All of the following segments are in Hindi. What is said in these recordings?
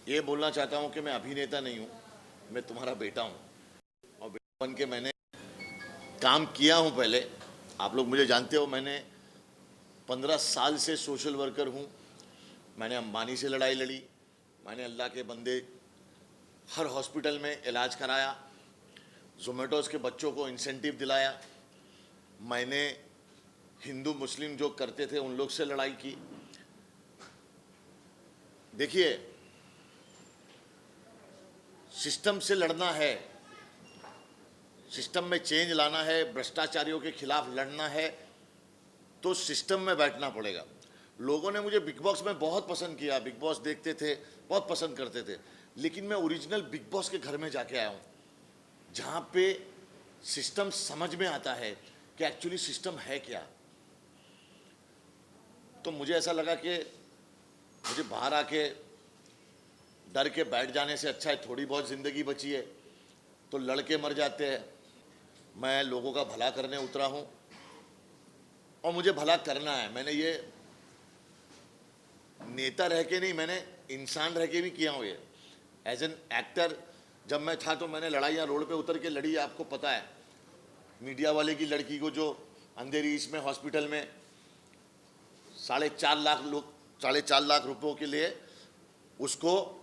ये बोलना चाहता हूँ कि मैं अभिनेता नहीं हूँ, मैं तुम्हारा बेटा हूँ और बेटा बन के मैंने काम किया हूँ पहले। आप लोग मुझे जानते हो, मैंने 15 साल से सोशल वर्कर हूँ। मैंने अंबानी से लड़ाई लड़ी, मैंने अल्लाह के बंदे हर हॉस्पिटल में इलाज कराया, जोमेटोज़ के बच्चों को इंसेंटिव दिलाया, मैंने हिंदू मुस्लिम जो करते थे उन लोग से लड़ाई की। देखिए, सिस्टम से लड़ना है, सिस्टम में चेंज लाना है, भ्रष्टाचारियों के खिलाफ लड़ना है तो सिस्टम में बैठना पड़ेगा। लोगों ने मुझे बिग बॉस में बहुत पसंद किया, बिग बॉस देखते थे, बहुत पसंद करते थे, लेकिन मैं ओरिजिनल बिग बॉस के घर में जाके आया हूँ, जहाँ पे सिस्टम समझ में आता है कि एक्चुअली सिस्टम है क्या। तो मुझे ऐसा लगा कि मुझे बाहर आके डर के बैठ जाने से अच्छा है, थोड़ी बहुत ज़िंदगी बची है तो लड़के मर जाते हैं। मैं लोगों का भला करने उतरा हूँ और मुझे भला करना है। मैंने ये नेता रह के नहीं, मैंने इंसान रह के भी किया हूँ ये। एज एन एक्टर जब मैं था तो मैंने लड़ाइयाँ रोड पे उतर के लड़ी, आपको पता है। मीडिया वाले की लड़की को जो अंधेरी ईस्ट में हॉस्पिटल में 4.5 लाख रुपयों के लिए उसको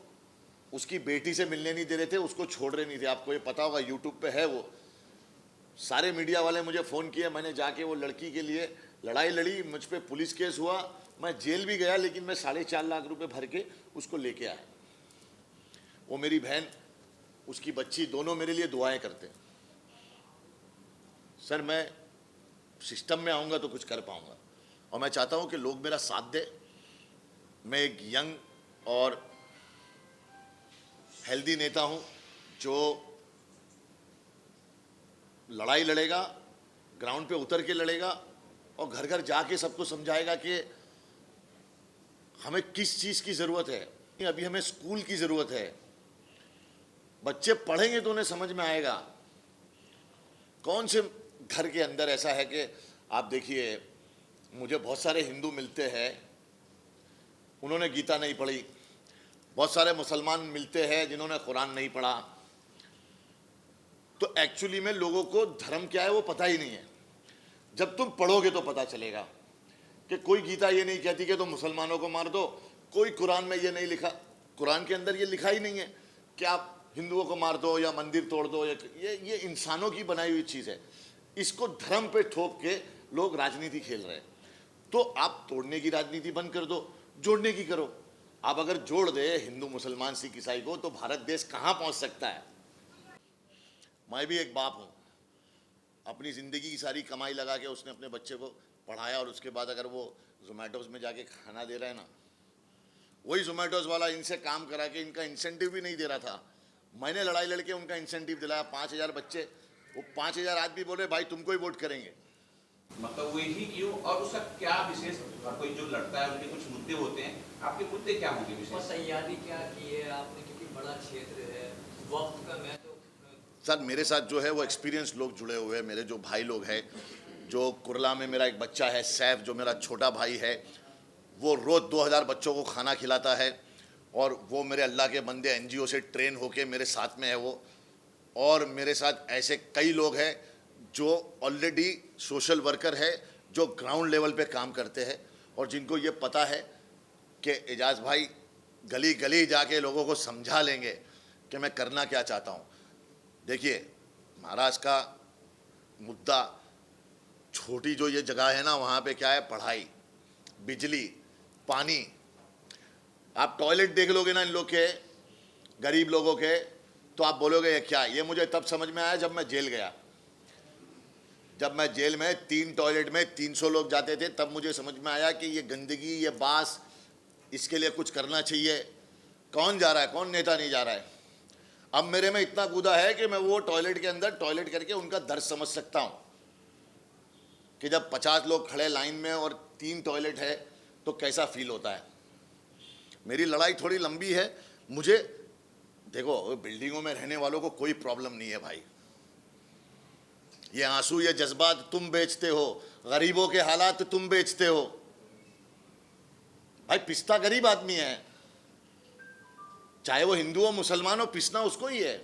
उसकी बेटी से मिलने नहीं दे रहे थे, उसको छोड़ रहे नहीं थे। आपको ये पता होगा, यूट्यूब पे है वो। सारे मीडिया वाले मुझे फ़ोन किए, मैंने जाके वो लड़की के लिए लड़ाई लड़ी, मुझ पे पुलिस केस हुआ, मैं जेल भी गया, लेकिन मैं 4.5 लाख रुपए भर के उसको लेके आया। वो मेरी बहन, उसकी बच्ची, दोनों मेरे लिए दुआएं करते हैं। सर, मैं सिस्टम में आऊँगा तो कुछ कर पाऊँगा और मैं चाहता हूँ कि लोग मेरा साथ दें। मैं एक यंग और हेल्दी नेता हूँ जो लड़ाई लड़ेगा, ग्राउंड पे उतर के लड़ेगा और घर घर जाके सबको समझाएगा कि हमें किस चीज़ की ज़रूरत है। अभी हमें स्कूल की ज़रूरत है, बच्चे पढ़ेंगे तो उन्हें समझ में आएगा। कौन से घर के अंदर ऐसा है कि आप देखिए, मुझे बहुत सारे हिंदू मिलते हैं, उन्होंने गीता नहीं पढ़ी, बहुत सारे मुसलमान मिलते हैं जिन्होंने कुरान नहीं पढ़ा। तो एक्चुअली में लोगों को धर्म क्या है वो पता ही नहीं है। जब तुम पढ़ोगे तो पता चलेगा कि कोई गीता ये नहीं कहती कि तुम मुसलमानों को मार दो, कोई कुरान में ये नहीं लिखा, कुरान के अंदर ये लिखा ही नहीं है कि आप हिंदुओं को मार दो या मंदिर तोड़ दो। ये इंसानों की बनाई हुई चीज़ है। इसको धर्म पे ठोक के लोग राजनीति खेल रहे हैं। तो आप तोड़ने की राजनीति बंद कर दो, जोड़ने की करो। आप अगर जोड़ दे हिंदू मुसलमान सिख ईसाई को तो भारत देश कहाँ पहुँच सकता है। मैं भी एक बाप हूँ, अपनी ज़िंदगी की सारी कमाई लगा के उसने अपने बच्चे को पढ़ाया और उसके बाद अगर वो जोमेटोज़ में जाके खाना दे रहा है ना, वही जोमेटोज़ वाला इनसे काम करा के इनका इंसेंटिव भी नहीं दे रहा था, मैंने लड़ाई लड़के उनका इंसेंटिव दिलाया। 5,000 बच्चे, वो 5,000 आदमी बोले भाई तुमको ही वोट करेंगे। मतलब वो ही क्यों, और उसका क्या विशेष, हर कोई जो लड़ता है उनके कुछ मुद्दे होते हैं, आपके मुद्दे क्या होंगे विशेष? तैयारी क्या की है आपने, क्योंकि बड़ा क्षेत्र है, वक्त का मैं तो। सर, मेरे साथ जो है वो एक्सपीरियंस लोग जुड़े हुए हैं, मेरे जो भाई लोग हैं। जो कुरला में मेरा एक बच्चा है सैफ, जो मेरा छोटा भाई है, वो रोज़ 2,000 बच्चों को खाना खिलाता है और वो मेरे अल्लाह के बंदे एनजीओ से ट्रेन होके मेरे साथ में है वो। और मेरे साथ ऐसे कई लोग हैं जो ऑलरेडी सोशल वर्कर है, जो ग्राउंड लेवल पे काम करते हैं और जिनको ये पता है कि एजाज भाई गली गली जाके लोगों को समझा लेंगे कि मैं करना क्या चाहता हूँ। देखिए, महाराष्ट्र का मुद्दा, छोटी जो ये जगह है ना, वहाँ पे क्या है, पढ़ाई, बिजली, पानी। आप टॉयलेट देख लोगे ना इन लोग के, गरीब लोगों के, तो आप बोलोगे ये क्या। ये मुझे तब समझ में आया जब मैं जेल गया। जब मैं जेल में 3 टॉयलेट में 300 लोग जाते थे, तब मुझे समझ में आया कि ये गंदगी, ये बास, इसके लिए कुछ करना चाहिए। कौन जा रहा है, कौन नेता नहीं जा रहा है। अब मेरे में इतना कूदा है कि मैं वो टॉयलेट के अंदर टॉयलेट करके उनका दर्द समझ सकता हूँ कि जब 50 लोग खड़े लाइन में और 3 टॉयलेट है तो कैसा फील होता है। मेरी लड़ाई थोड़ी लंबी है। मुझे देखो, बिल्डिंगों में रहने वालों को कोई प्रॉब्लम नहीं है भाई। ये आंसू, ये जज्बात तुम बेचते हो, गरीबों के हालात तुम बेचते हो। भाई पिस्ता गरीब आदमी है, चाहे वो हिंदू हो मुसलमान हो, पिसना उसको ही है।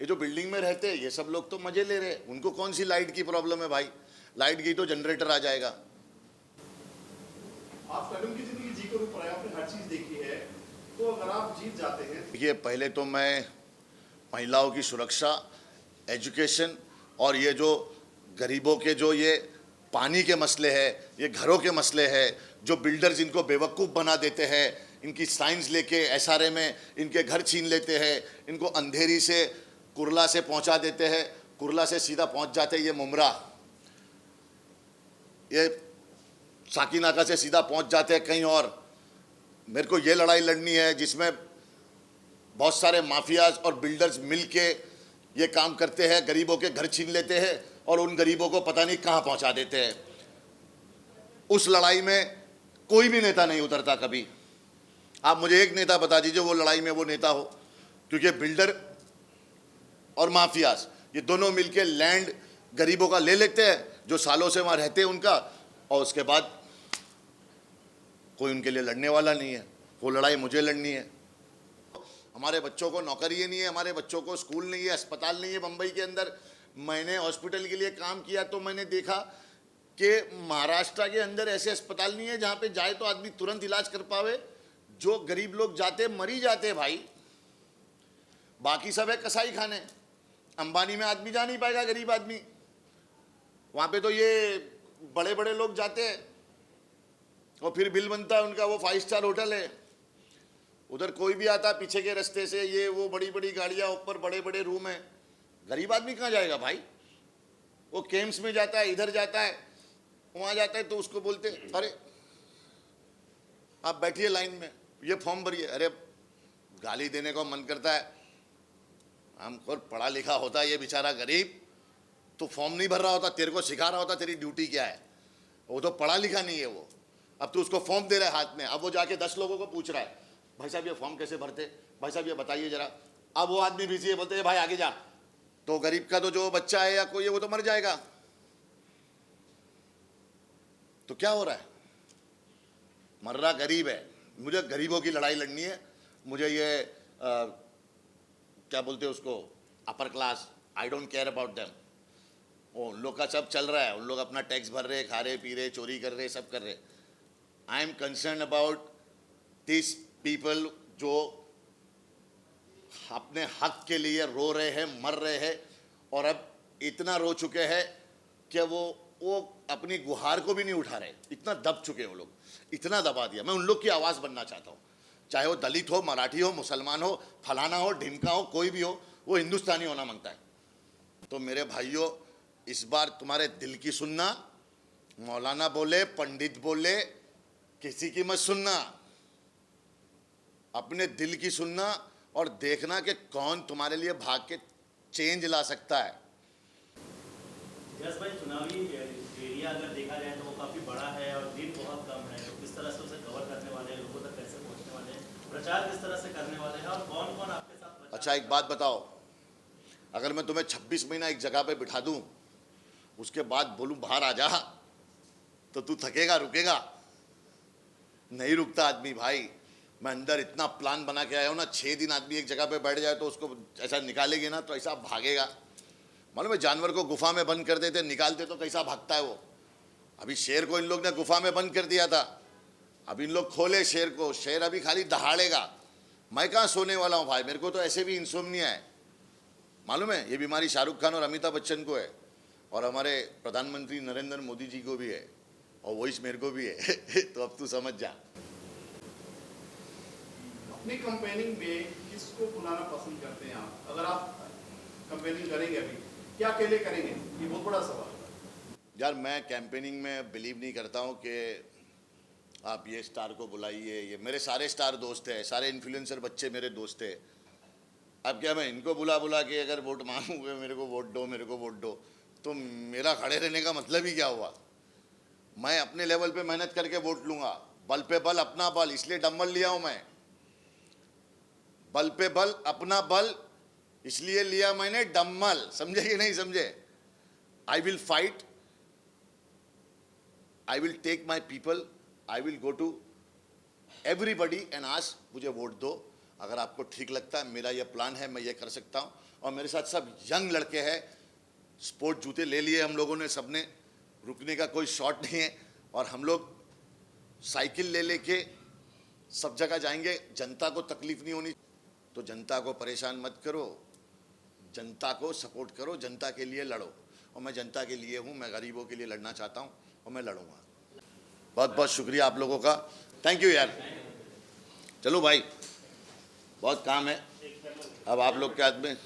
ये जो बिल्डिंग में रहते हैं ये सब लोग तो मजे ले रहे हैं, उनको कौन सी लाइट की प्रॉब्लम है भाई? लाइट गई तो जनरेटर आ जाएगा। आप फिल्म की जिंदगी जी कर ऊपर आए, आपने हर चीज देखी है, तो अगर आप जीत जाते हैं देखिए, पहले तो मैं महिलाओं की सुरक्षा, एजुकेशन और ये जो गरीबों के जो ये पानी के मसले हैं, ये घरों के मसले हैं, जो बिल्डर्स इनको बेवकूफ़ बना देते हैं, इनकी साइंस लेके एसआरए में इनके घर छीन लेते हैं, इनको अंधेरी से कुरला से पहुंचा देते हैं, कुरला से सीधा पहुंच जाते हैं ये मुमरा, ये साकीनाका से सीधा पहुंच जाते हैं कहीं और। मेरे को ये लड़ाई लड़नी है जिसमें बहुत सारे माफियाज और बिल्डर्स मिलके ये काम करते हैं, गरीबों के घर छीन लेते हैं और उन गरीबों को पता नहीं कहाँ पहुंचा देते हैं। उस लड़ाई में कोई भी नेता नहीं उतरता कभी। आप मुझे एक नेता बता दीजिए वो लड़ाई में वो नेता हो, क्योंकि बिल्डर और माफियाज ये दोनों मिलके लैंड गरीबों का ले लेते हैं जो सालों से वहाँ रहते हैं उनका, और उसके बाद कोई उनके लिए लड़ने वाला नहीं है। वो लड़ाई मुझे लड़नी है। हमारे बच्चों को नौकरी नहीं है, हमारे बच्चों को स्कूल नहीं है, अस्पताल नहीं है। मुंबई के अंदर मैंने हॉस्पिटल के लिए काम किया तो मैंने देखा कि महाराष्ट्र के अंदर ऐसे अस्पताल नहीं है जहाँ पे जाए तो आदमी तुरंत इलाज कर पावे। जो गरीब लोग जाते मरी जाते भाई, बाकी सब है कसाई खाने। अंबानी में आदमी जा नहीं पाएगा, गरीब आदमी। वहाँ पे तो ये बड़े बड़े लोग जाते हैं और फिर बिल बनता है उनका, वो 5 स्टार होटल है। उधर कोई भी आता पीछे के रास्ते से, ये वो बड़ी बड़ी गाड़ियाँ, ऊपर बड़े बड़े रूम है। गरीब आदमी कहाँ जाएगा भाई? वो केम्स में जाता है, इधर जाता है, वहाँ जाता है तो उसको बोलते अरे आप बैठिए लाइन में, ये फॉर्म भरिए। अरे गाली देने को मन करता है। हमको पढ़ा लिखा होता ये बेचारा गरीब तो फॉर्म नहीं भर रहा होता, तेरे को सिखा रहा होता तेरी ड्यूटी क्या है। वो तो पढ़ा लिखा नहीं है वो। अब तू उसको फॉर्म दे रहा है हाथ में, अब वो जाके 10 लोगों को पूछ रहा है भाई साहब ये फॉर्म कैसे भरते, भाई साहब ये बताइए जरा। अब वो आदमी बिजी है, बोलते हैं भाई आगे जा। तो गरीब का तो जो बच्चा है या कोई है वो तो मर जाएगा। तो क्या हो रहा है? मर रहा गरीब है। मुझे गरीबों की लड़ाई लड़नी है। मुझे ये क्या बोलते हैं उसको, upper class, I don't care about them. उन लोग का सब चल रहा है, उन लोग अपना टैक्स भर रहे, खा रहे पी रहे, चोरी कर रहे, सब कर रहे। I am concern about this people जो अपने हक के लिए रो रहे हैं, मर रहे हैं, और अब इतना रो चुके हैं कि वो अपनी गुहार को भी नहीं उठा रहे। इतना दब चुके हैं वो लोग, इतना दबा दिया। मैं उन लोग की आवाज़ बनना चाहता हूँ, चाहे वो दलित हो, मराठी हो, मुसलमान हो, फलाना हो, ढिमका हो, कोई भी हो, वो हिंदुस्तानी होना मांगता है। तो मेरे भाइयों, इस बार तुम्हारे दिल की सुनना। मौलाना बोले, पंडित बोले, किसी की मत सुनना, अपने दिल की सुनना और देखना कि कौन तुम्हारे लिए भाग के चेंज ला सकता है। यस भाई, चुनावी एरिया अगर देखा जाए तो वो काफ़ी बड़ा है और दिन बहुत कम है, तो किस तरह से उसे कवर करने वाले हैं, लोगों तक कैसे पहुंचने वाले हैं, प्रचार किस तरह से करने वाले हैं और कौन कौन आपके साथ? अच्छा एक बात बताओ, अगर मैं तुम्हें 26 महीना एक जगह पे बिठा दूं, उसके बाद बोलूं बाहर आ जा, तो तू थकेगा, रुकेगा? नहीं रुकता आदमी भाई। मैं अंदर इतना प्लान बना के आया हूं ना, 6 दिन आदमी एक जगह पे बैठ जाए तो उसको ऐसा निकालेंगे ना तो ऐसा भागेगा। मालूम है, जानवर को गुफा में बंद कर देते, निकालते तो कैसा भागता है वो। अभी शेर को इन लोग ने गुफा में बंद कर दिया था, अब इन लोग खोले शेर को, शेर अभी खाली दहाड़ेगा। मैं कहाँ सोने वाला हूँ भाई, मेरे को तो ऐसे भी इंसोम्निया है। मालूम है, ये बीमारी शाहरुख खान और अमिताभ बच्चन को है, और हमारे प्रधानमंत्री नरेंद्र मोदी जी को भी है, और वॉइस मेरे को भी है। तो अब तू समझ जा। अपनी कंपेनिंग में किसको बुलाना पसंद करते हैं आप? अगर आप कंपेनिंग करेंगे अभी, क्या अकेले करेंगे? ये बहुत बड़ा सवाल है। यार मैं कैंपेनिंग में बिलीव नहीं करता हूँ कि आप ये स्टार को बुलाइए। ये मेरे सारे स्टार दोस्त हैं, सारे इन्फ्लुएंसर बच्चे मेरे दोस्त हैं। अब क्या मैं इनको बुला बुला के अगर वोट मांगूंगा, मेरे को वोट दो, मेरे को वोट दो, तो मेरा खड़े रहने का मतलब ही क्या हुआ? मैं अपने लेवल पे मेहनत करके वोट लूंगा। बल पे बल अपना बल, इसलिए डम्बल लिया हूं मैं। बल पे बल अपना बल इसलिए लिया मैंने डम्बल। समझे कि नहीं समझे? I will fight, I will take my people, I will go to everybody and ask मुझे वोट दो। अगर आपको ठीक लगता है, मेरा ये प्लान है, मैं ये कर सकता हूँ। और मेरे साथ सब यंग लड़के हैं, स्पोर्ट जूते ले लिए हम लोगों ने, सबने, रुकने का कोई शॉट नहीं है। और हम लोग साइकिल ले लेके सब जगह जाएंगे, जनता को तकलीफ नहीं होनी। तो जनता को परेशान मत करो, जनता को सपोर्ट करो, जनता के लिए लड़ो। और मैं जनता के लिए हूँ, मैं गरीबों के लिए लड़ना चाहता हूँ और मैं लड़ूंगा। बहुत बहुत शुक्रिया आप लोगों का, थैंक यू यार। चलो भाई, बहुत काम है अब आप लोग के हाथ में।